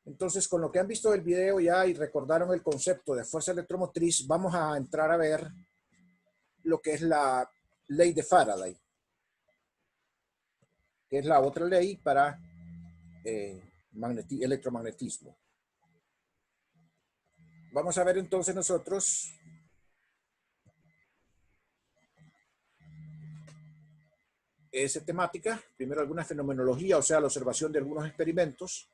Entonces, con lo que han visto del video ya y recordaron el concepto de fuerza electromotriz, vamos a entrar a ver lo que es la ley de Faraday, que es la otra ley para electromagnetismo. Vamos a ver entonces nosotros esa temática, primero alguna fenomenología, o sea, la observación de algunos experimentos.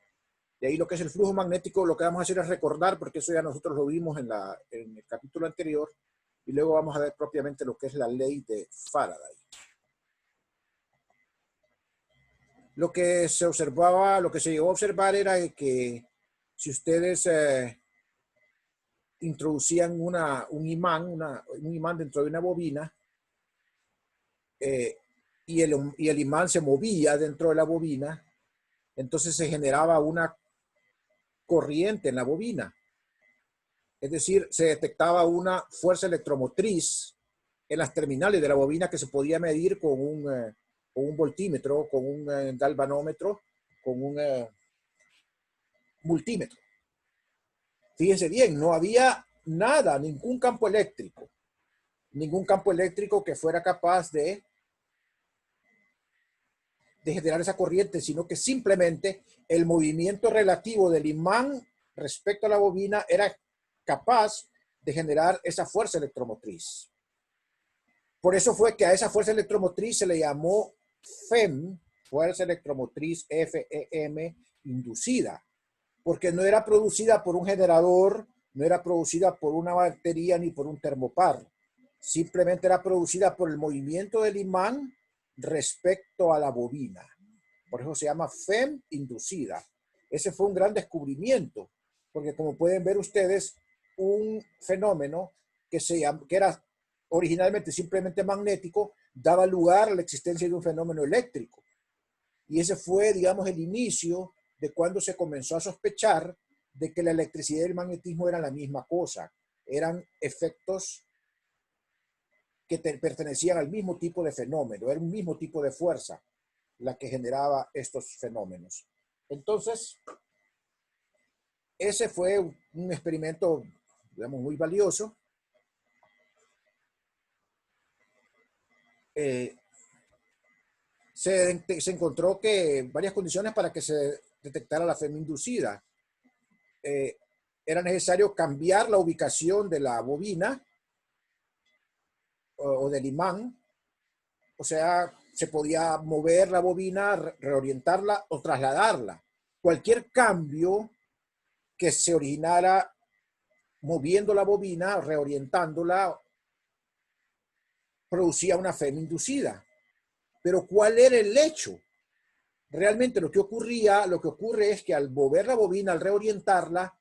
De ahí lo que es el flujo magnético, lo que vamos a hacer es recordar, porque eso ya nosotros lo vimos en el capítulo anterior, y luego vamos a ver propiamente lo que es la ley de Faraday. Lo que se observaba, lo que se llegó a observar era que si ustedes introducían un imán dentro de una bobina, y el imán se movía dentro de la bobina, entonces se generaba una corriente en la bobina. Es decir, se detectaba una fuerza electromotriz en las terminales de la bobina que se podía medir con un voltímetro, con un galvanómetro, con un multímetro. Fíjense bien, no había nada, ningún campo eléctrico que fuera capaz de generar esa corriente, sino que simplemente el movimiento relativo del imán respecto a la bobina era capaz de generar esa fuerza electromotriz. Por eso fue que a esa fuerza electromotriz se le llamó FEM, fuerza electromotriz FEM inducida, porque no era producida por un generador, no era producida por una batería ni por un termopar. Simplemente era producida por el movimiento del imán respecto a la bobina. Por eso se llama FEM inducida. Ese fue un gran descubrimiento, porque como pueden ver ustedes, un fenómeno que era originalmente simplemente magnético, daba lugar a la existencia de un fenómeno eléctrico. Y ese fue, digamos, el inicio de cuando se comenzó a sospechar de que la electricidad y el magnetismo eran la misma cosa. Eran efectos que pertenecían al mismo tipo de fenómeno, era un mismo tipo de fuerza la que generaba estos fenómenos. Entonces, ese fue un experimento, digamos, muy valioso. Se encontró que varias condiciones para que se detectara la FEM inducida. Era necesario cambiar la ubicación de la bobina o del imán, o sea, se podía mover la bobina, reorientarla o trasladarla. Cualquier cambio que se originara moviendo la bobina, reorientándola, producía una FEM inducida. Pero ¿cuál era el hecho? Realmente lo que ocurre es que al mover la bobina, al reorientarla,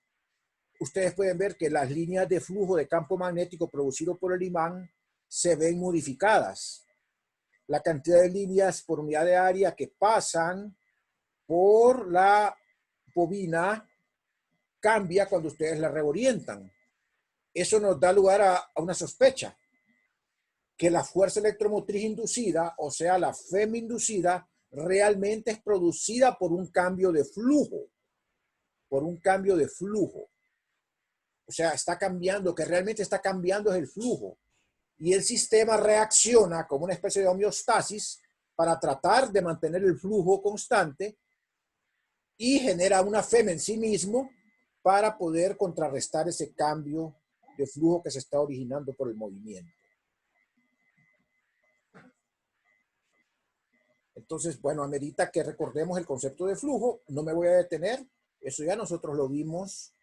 ustedes pueden ver que las líneas de flujo de campo magnético producido por el imán se ven modificadas. La cantidad de líneas por unidad de área que pasan por la bobina cambia cuando ustedes la reorientan. Eso nos da lugar a una sospecha, que la fuerza electromotriz inducida, o sea, la FEM inducida, realmente es producida por un cambio de flujo. O sea, está cambiando, que realmente está cambiando es el flujo. Y el sistema reacciona como una especie de homeostasis para tratar de mantener el flujo constante y genera una FEM en sí mismo para poder contrarrestar ese cambio de flujo que se está originando por el movimiento. Entonces, bueno, amerita que recordemos el concepto de flujo. No me voy a detener. Eso ya nosotros lo vimos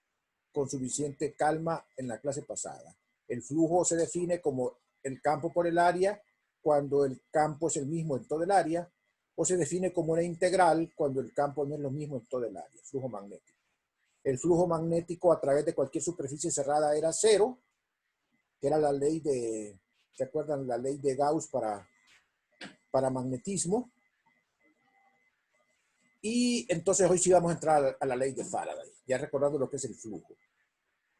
con suficiente calma en la clase pasada. El flujo se define como el campo por el área cuando el campo es el mismo en todo el área, o se define como una integral cuando el campo no es lo mismo en todo el área, flujo magnético. El flujo magnético a través de cualquier superficie cerrada era cero, que era la ley de, ¿se acuerdan? La ley de Gauss para magnetismo. Y entonces hoy sí vamos a entrar a la ley de Faraday, ya recordando lo que es el flujo.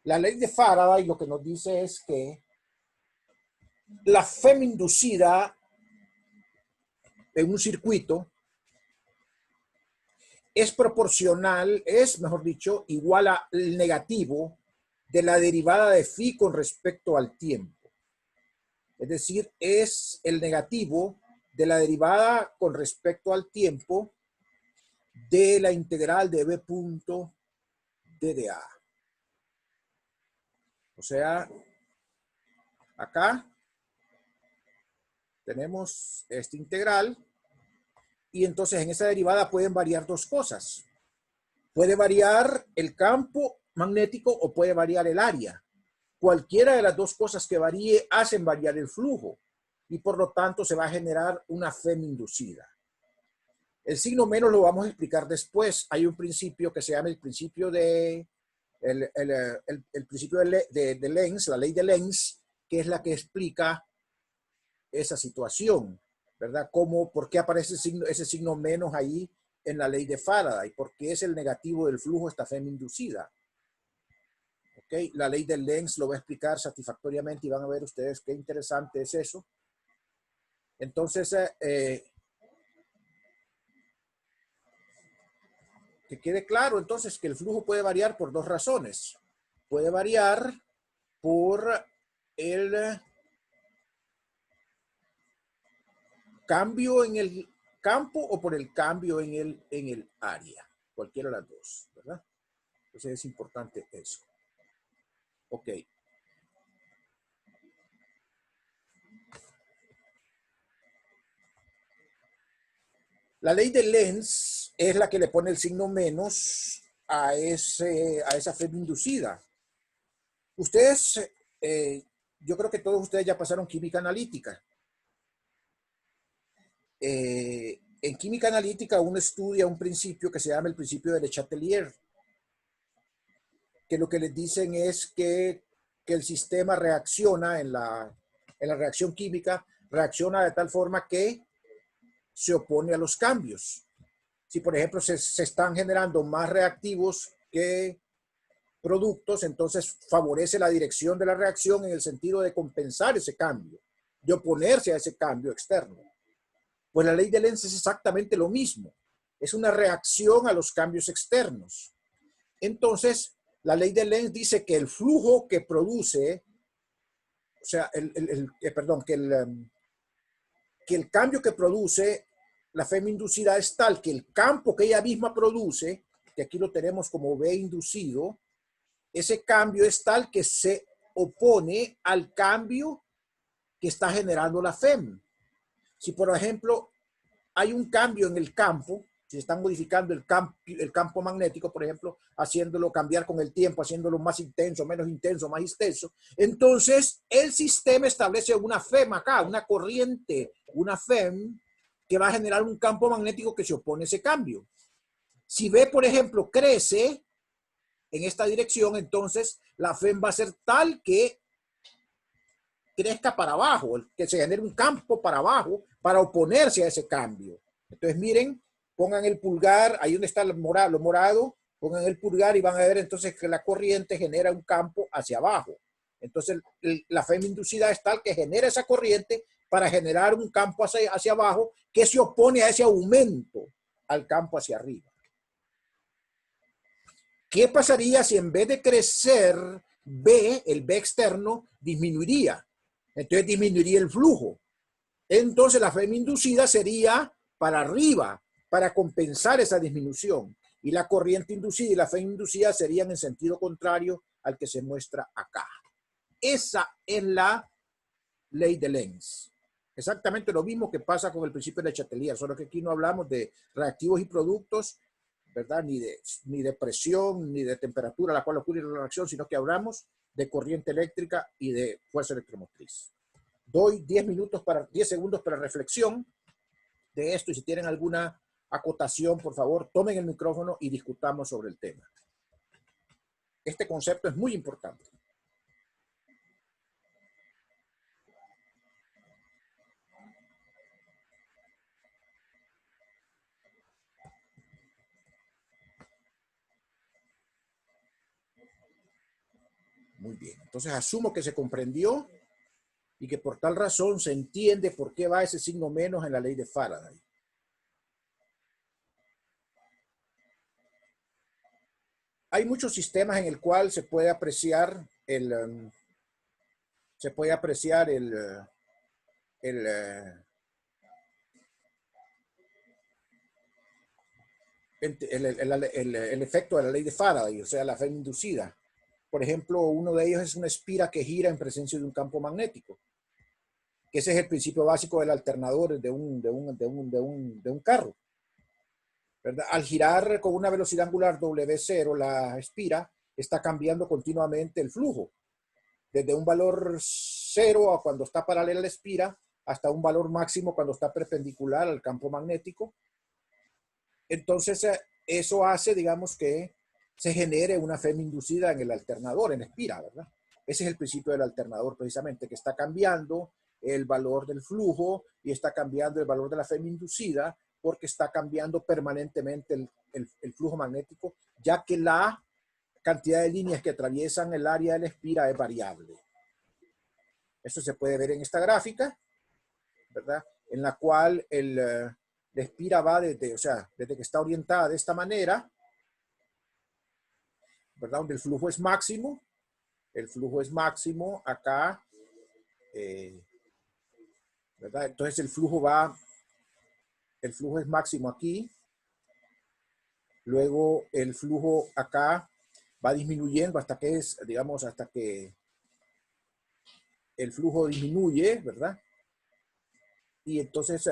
La ley de Faraday lo que nos dice es que la FEM inducida en un circuito es proporcional, es, mejor dicho, igual al negativo de la derivada de phi con respecto al tiempo. Es decir, es el negativo de la derivada con respecto al tiempo de la integral de b punto dA. O sea, acá tenemos esta integral y entonces en esa derivada pueden variar dos cosas. Puede variar el campo magnético o puede variar el área. Cualquiera de las dos cosas que varíe hacen variar el flujo y por lo tanto se va a generar una FEM inducida. El signo menos lo vamos a explicar después. Hay un principio que se llama el principio de el principio de Lenz, la ley de Lenz, que es la que explica esa situación, ¿verdad? ¿Por qué aparece ese signo menos ahí en la ley de Faraday? ¿Por qué es el negativo del flujo esta FEM inducida? ¿Okay? La ley de Lenz lo va a explicar satisfactoriamente y van a ver ustedes qué interesante es eso. Entonces, que quede claro entonces que el flujo puede variar por dos razones. Puede variar por el cambio en el campo o por el cambio en el área. Cualquiera de las dos, ¿verdad? Entonces es importante eso. Ok. La ley de Lenz es la que le pone el signo menos a esa FEM inducida. Ustedes, yo creo que todos ustedes ya pasaron química analítica. En química analítica uno estudia un principio que se llama el principio de Le Chatelier, que lo que les dicen es que el sistema reacciona en la reacción química, reacciona de tal forma que se opone a los cambios. Si, por ejemplo, se están generando más reactivos que productos, entonces favorece la dirección de la reacción en el sentido de compensar ese cambio, de oponerse a ese cambio externo. Pues la ley de Lenz es exactamente lo mismo. Es una reacción a los cambios externos. Entonces, la ley de Lenz dice que el flujo que produce, o sea, que el cambio que produce la FEM inducida es tal que el campo que ella misma produce, que aquí lo tenemos como B inducido, ese cambio es tal que se opone al cambio que está generando la FEM. Si, por ejemplo, hay un cambio en el campo, si están modificando el campo magnético, por ejemplo, haciéndolo cambiar con el tiempo, haciéndolo más intenso, menos intenso, más intenso, entonces el sistema establece una FEM acá, una corriente, una FEM, que va a generar un campo magnético que se opone a ese cambio. Si B, por ejemplo, crece en esta dirección, entonces la FEM va a ser tal que crezca para abajo, que se genere un campo para abajo para oponerse a ese cambio. Entonces miren, pongan el pulgar, ahí donde está lo morado, pongan el pulgar y van a ver entonces que la corriente genera un campo hacia abajo. Entonces la FEM inducida es tal que genera esa corriente para generar un campo hacia abajo que se opone a ese aumento al campo hacia arriba. ¿Qué pasaría si en vez de crecer B, el B externo, disminuiría? Entonces disminuiría el flujo. Entonces la FEM inducida sería para arriba, para compensar esa disminución. Y la corriente inducida y la FEM inducida serían en sentido contrario al que se muestra acá. Esa es la ley de Lenz. Exactamente lo mismo que pasa con el principio de Le Chatelier, solo que aquí no hablamos de reactivos y productos, ¿verdad? Ni de presión, ni de temperatura a la cual ocurre la reacción, sino que hablamos de corriente eléctrica y de fuerza electromotriz. Doy 10 segundos para reflexión de esto y si tienen alguna acotación, por favor, tomen el micrófono y discutamos sobre el tema. Este concepto es muy importante. Muy bien, entonces asumo que se comprendió y que por tal razón se entiende por qué va ese signo menos en la ley de Faraday. hay muchos sistemas en el cual se puede apreciar el, el efecto de la ley de Faraday, o sea, la fe inducida. Por ejemplo, uno de ellos es una espira que gira en presencia de un campo magnético, que ese es el principio básico del alternador de un carro, ¿verdad? Al girar con una velocidad angular W0, la espira está cambiando continuamente el flujo, desde un valor 0 a cuando está paralela a la espira, hasta un valor máximo cuando está perpendicular al campo magnético. Entonces, eso hace, digamos, que se genere una FEM inducida en el alternador, en la espira, ¿verdad? Ese es el principio del alternador, precisamente, que está cambiando el valor del flujo y está cambiando el valor de la FEM inducida porque está cambiando permanentemente el flujo magnético, ya que la cantidad de líneas que atraviesan el área de la espira es variable. Eso se puede ver en esta gráfica, ¿verdad? En la cual la espira va desde que está orientada de esta manera, ¿verdad? Donde el flujo es máximo acá, ¿verdad? Entonces el flujo es máximo aquí, luego el flujo acá va disminuyendo hasta que hasta que el flujo disminuye, ¿verdad? Y entonces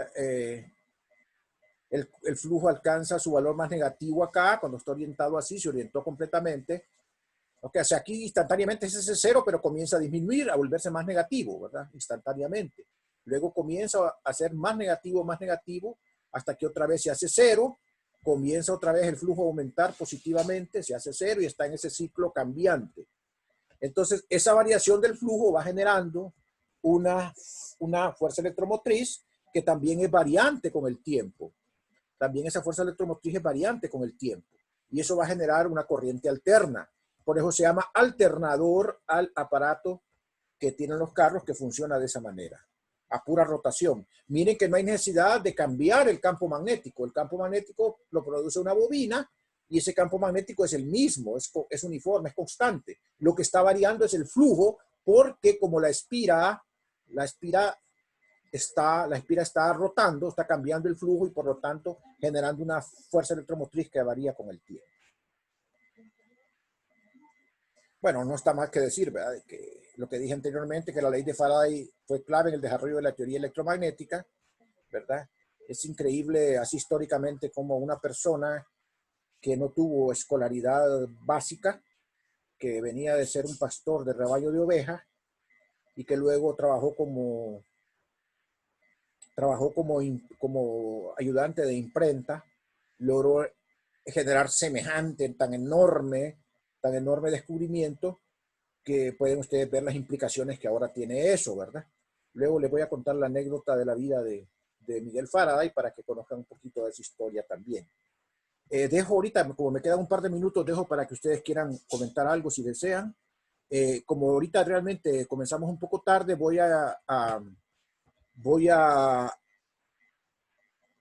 el flujo alcanza su valor más negativo acá, cuando está orientado así, se orientó completamente. O sea, aquí instantáneamente es ese cero, pero comienza a disminuir, a volverse más negativo, ¿verdad? Instantáneamente. Luego comienza a ser más negativo, hasta que otra vez se hace cero, comienza otra vez el flujo a aumentar positivamente, se hace cero y está en ese ciclo cambiante. Entonces, esa variación del flujo va generando una fuerza electromotriz que también es variante con el tiempo. También esa fuerza electromotriz es variante con el tiempo. Y eso va a generar una corriente alterna. Por eso se llama alternador al aparato que tienen los carros, que funciona de esa manera, a pura rotación. Miren que no hay necesidad de cambiar el campo magnético. El campo magnético lo produce una bobina y ese campo magnético es el mismo, es uniforme, es constante. Lo que está variando es el flujo, porque como la espira está rotando, está cambiando el flujo y por lo tanto generando una fuerza electromotriz que varía con el tiempo. Bueno, no está más que decir, ¿verdad? Que lo que dije anteriormente, que la ley de Faraday fue clave en el desarrollo de la teoría electromagnética, ¿verdad? Es increíble así históricamente como una persona que no tuvo escolaridad básica, que venía de ser un pastor de rebaño de ovejas y que luego trabajó como ayudante de imprenta, logró generar tan enorme descubrimiento que pueden ustedes ver las implicaciones que ahora tiene eso, ¿verdad? Luego les voy a contar la anécdota de la vida de Miguel Faraday para que conozcan un poquito de su historia también. Dejo ahorita, como me quedan un par de minutos, dejo para que ustedes quieran comentar algo si desean. Como ahorita realmente comenzamos un poco tarde, voy a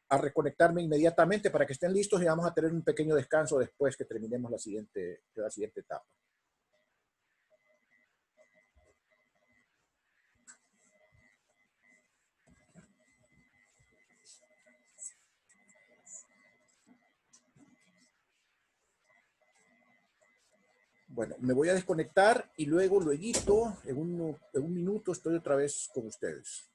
reconectarme inmediatamente para que estén listos y vamos a tener un pequeño descanso después que terminemos la siguiente etapa. Bueno, me voy a desconectar y luego, en un minuto, estoy otra vez con ustedes.